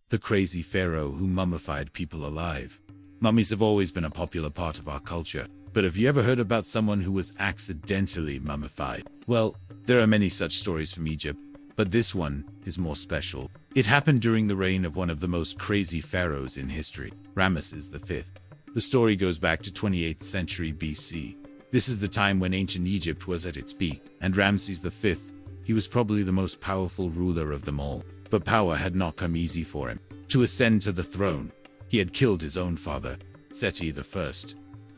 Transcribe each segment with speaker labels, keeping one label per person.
Speaker 1: the crazy pharaoh who mummified people alive. Mummies have always been a popular part of our culture, but have you ever heard about someone who was accidentally mummified? Well, there are many such stories from Egypt, but this one is more special. It happened during the reign of one of the most crazy pharaohs in history, Ramesses V. The story goes back to 28th century BC. This is the time when ancient Egypt was at its peak, and Ramses V, he was probably the most powerful ruler of them all. But power had not come easy for him. To ascend to the throne, he had killed his own father, Seti I.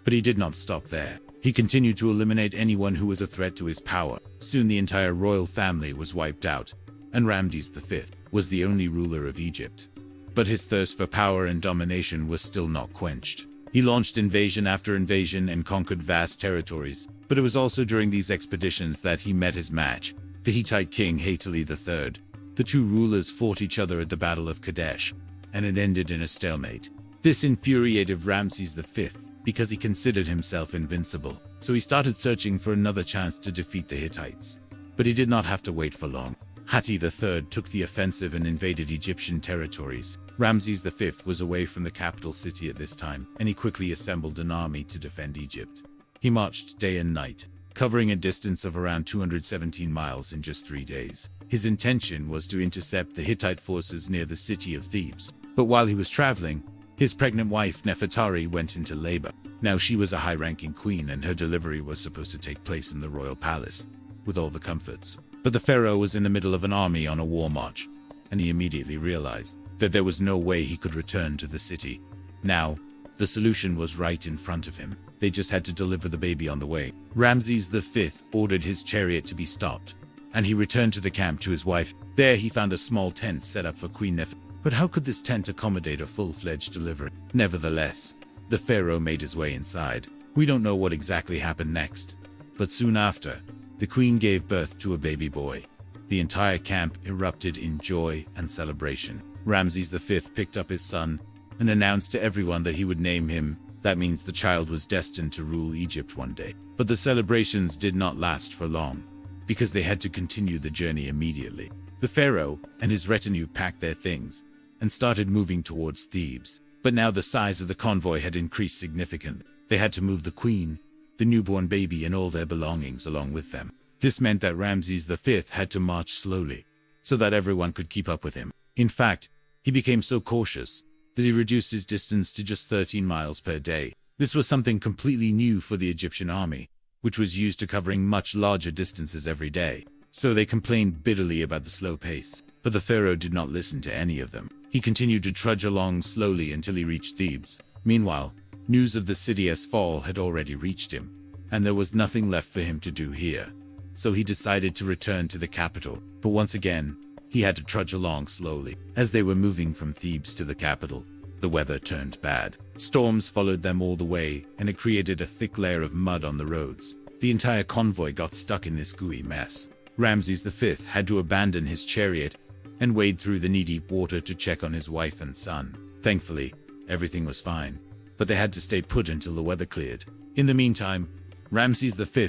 Speaker 1: But he did not stop there. He continued to eliminate anyone who was a threat to his power. Soon the entire royal family was wiped out, and Ramses V was the only ruler of Egypt. But his thirst for power and domination was still not quenched. He launched invasion after invasion and conquered vast territories, but it was also during these expeditions that he met his match, the Hittite king Haile III. The two rulers fought each other at the Battle of Kadesh, and it ended in a stalemate. This infuriated Ramses V because he considered himself invincible, so he started searching for another chance to defeat the Hittites. But he did not have to wait for long. Haile III took the offensive and invaded Egyptian territories. Ramses V was away from the capital city at this time, and he quickly assembled an army to defend Egypt. He marched day and night, covering a distance of around 217 miles in just 3 days. His intention was to intercept the Hittite forces near the city of Thebes. But while he was traveling, his pregnant wife Nefertari went into labor. Now she was a high-ranking queen, and her delivery was supposed to take place in the royal palace, with all the comforts. But the pharaoh was in the middle of an army on a war march, and he immediately realized that there was no way he could return to the city. Now, the solution was right in front of him. They just had to deliver the baby on the way. Ramses V ordered his chariot to be stopped, and he returned to the camp to his wife. There he found a small tent set up for Queen Nefertari. But how could this tent accommodate a full-fledged delivery? Nevertheless, the pharaoh made his way inside. We don't know what exactly happened next, but soon after, the queen gave birth to a baby boy. The entire camp erupted in joy and celebration. Ramses V picked up his son and announced to everyone that he would name him. That means the child was destined to rule Egypt one day. But the celebrations did not last for long, because they had to continue the journey immediately. The pharaoh and his retinue packed their things and started moving towards Thebes. But now the size of the convoy had increased significantly. They had to move the queen, the newborn baby, and all their belongings along with them. This meant that Ramses V had to march slowly, so that everyone could keep up with him. In fact, he became so cautious that he reduced his distance to just 13 miles per day. This was something completely new for the Egyptian army, which was used to covering much larger distances every day. So they complained bitterly about the slow pace. But the pharaoh did not listen to any of them. He continued to trudge along slowly until he reached Thebes. Meanwhile, news of the city's fall had already reached him, and there was nothing left for him to do here. So he decided to return to the capital. But once again, he had to trudge along slowly. As they were moving from Thebes to the capital, the weather turned bad. Storms followed them all the way, and it created a thick layer of mud on the roads. The entire convoy got stuck in this gooey mess. Ramses V had to abandon his chariot and wade through the knee-deep water to check on his wife and son. Thankfully, everything was fine, but they had to stay put until the weather cleared. In the meantime, Ramses V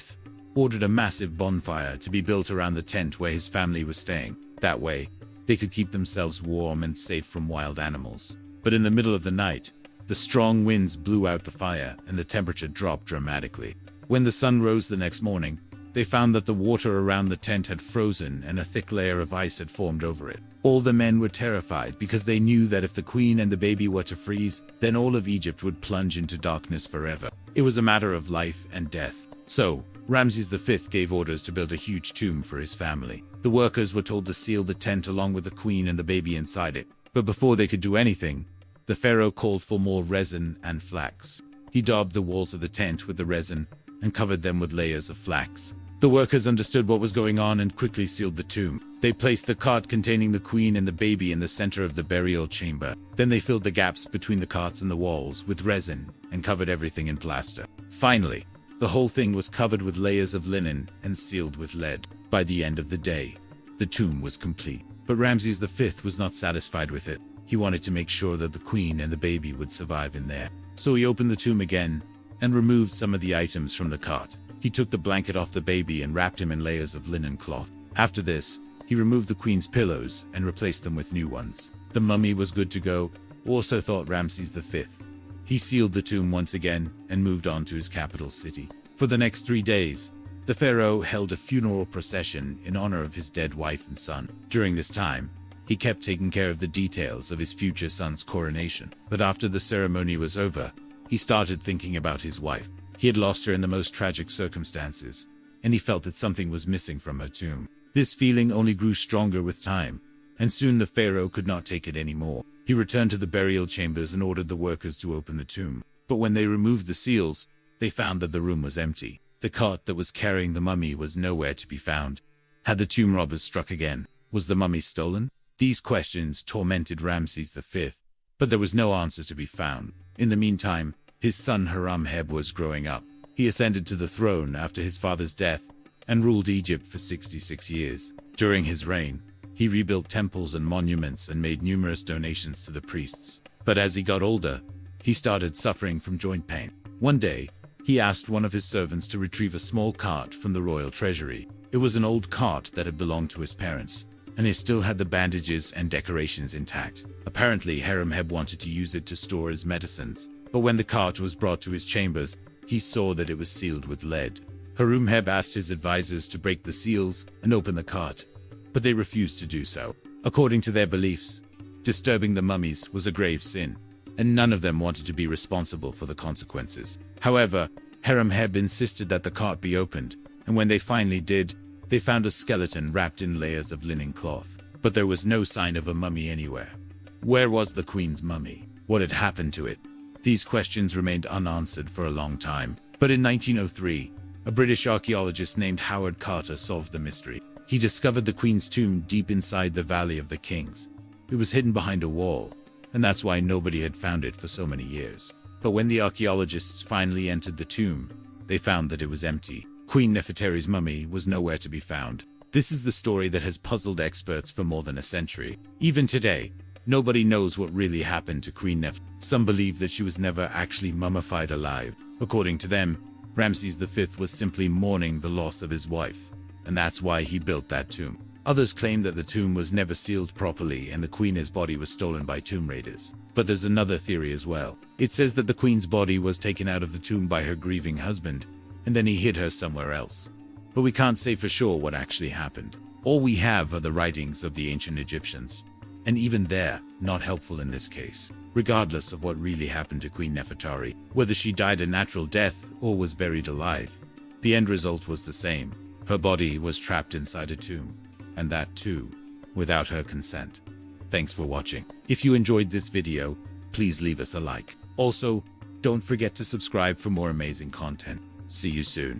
Speaker 1: ordered a massive bonfire to be built around the tent where his family was staying. That way, they could keep themselves warm and safe from wild animals. But in the middle of the night, the strong winds blew out the fire and the temperature dropped dramatically. When the sun rose the next morning, they found that the water around the tent had frozen and a thick layer of ice had formed over it. All the men were terrified because they knew that if the queen and the baby were to freeze, then all of Egypt would plunge into darkness forever. It was a matter of life and death. So, Ramses V gave orders to build a huge tomb for his family. The workers were told to seal the tent along with the queen and the baby inside it. But before they could do anything, the pharaoh called for more resin and flax. He daubed the walls of the tent with the resin and covered them with layers of flax. The workers understood what was going on and quickly sealed the tomb. They placed the cart containing the queen and the baby in the center of the burial chamber. Then they filled the gaps between the carts and the walls with resin and covered everything in plaster. Finally, the whole thing was covered with layers of linen and sealed with lead. By the end of the day, the tomb was complete. But Ramses V was not satisfied with it. He wanted to make sure that the queen and the baby would survive in there. So he opened the tomb again and removed some of the items from the cart. He took the blanket off the baby and wrapped him in layers of linen cloth. After this, he removed the queen's pillows and replaced them with new ones. The mummy was good to go, or so thought Ramses V. He sealed the tomb once again and moved on to his capital city. For the next 3 days, the pharaoh held a funeral procession in honor of his dead wife and son. During this time, he kept taking care of the details of his future son's coronation. But after the ceremony was over, he started thinking about his wife. He had lost her in the most tragic circumstances, and he felt that something was missing from her tomb. This feeling only grew stronger with time, and soon the pharaoh could not take it anymore. He returned to the burial chambers and ordered the workers to open the tomb. But when they removed the seals, they found that the room was empty. The cart that was carrying the mummy was nowhere to be found. Had the tomb robbers struck again? Was the mummy stolen? These questions tormented Ramses V, but there was no answer to be found. In the meantime, his son Hiram-Heb was growing up. He ascended to the throne after his father's death and ruled Egypt for 66 years. During his reign, he rebuilt temples and monuments and made numerous donations to the priests. But as he got older, he started suffering from joint pain. One day, he asked one of his servants to retrieve a small cart from the royal treasury. It was an old cart that had belonged to his parents, and it still had the bandages and decorations intact. Apparently, Hiram-Heb wanted to use it to store his medicines, but when the cart was brought to his chambers, he saw that it was sealed with lead. Hiram-Heb asked his advisors to break the seals and open the cart, but they refused to do so. According to their beliefs, disturbing the mummies was a grave sin, and none of them wanted to be responsible for the consequences. However, Hiram-Heb insisted that the cart be opened, and when they finally did, they found a skeleton wrapped in layers of linen cloth. But there was no sign of a mummy anywhere. Where was the queen's mummy? What had happened to it? These questions remained unanswered for a long time. But in 1903, a British archaeologist named Howard Carter solved the mystery. He discovered the queen's tomb deep inside the Valley of the Kings. It was hidden behind a wall, and that's why nobody had found it for so many years. But when the archaeologists finally entered the tomb, they found that it was empty. Queen Nefertari's mummy was nowhere to be found. This is the story that has puzzled experts for more than a century. Even today, nobody knows what really happened to Queen Nefertari. Some believe that she was never actually mummified alive. According to them, Ramses V was simply mourning the loss of his wife, and that's why he built that tomb. Others claim that the tomb was never sealed properly and the queen's body was stolen by tomb raiders. But there's another theory as well. It says that the queen's body was taken out of the tomb by her grieving husband, and then he hid her somewhere else. But we can't say for sure what actually happened. All we have are the writings of the ancient Egyptians, and even they're not helpful in this case. Regardless of what really happened to Queen Nefertari, whether she died a natural death or was buried alive, the end result was the same. Her body was trapped inside a tomb, and that too, without her consent. Thanks for watching. If you enjoyed this video, please leave us a like. Also, don't forget to subscribe for more amazing content. See you soon.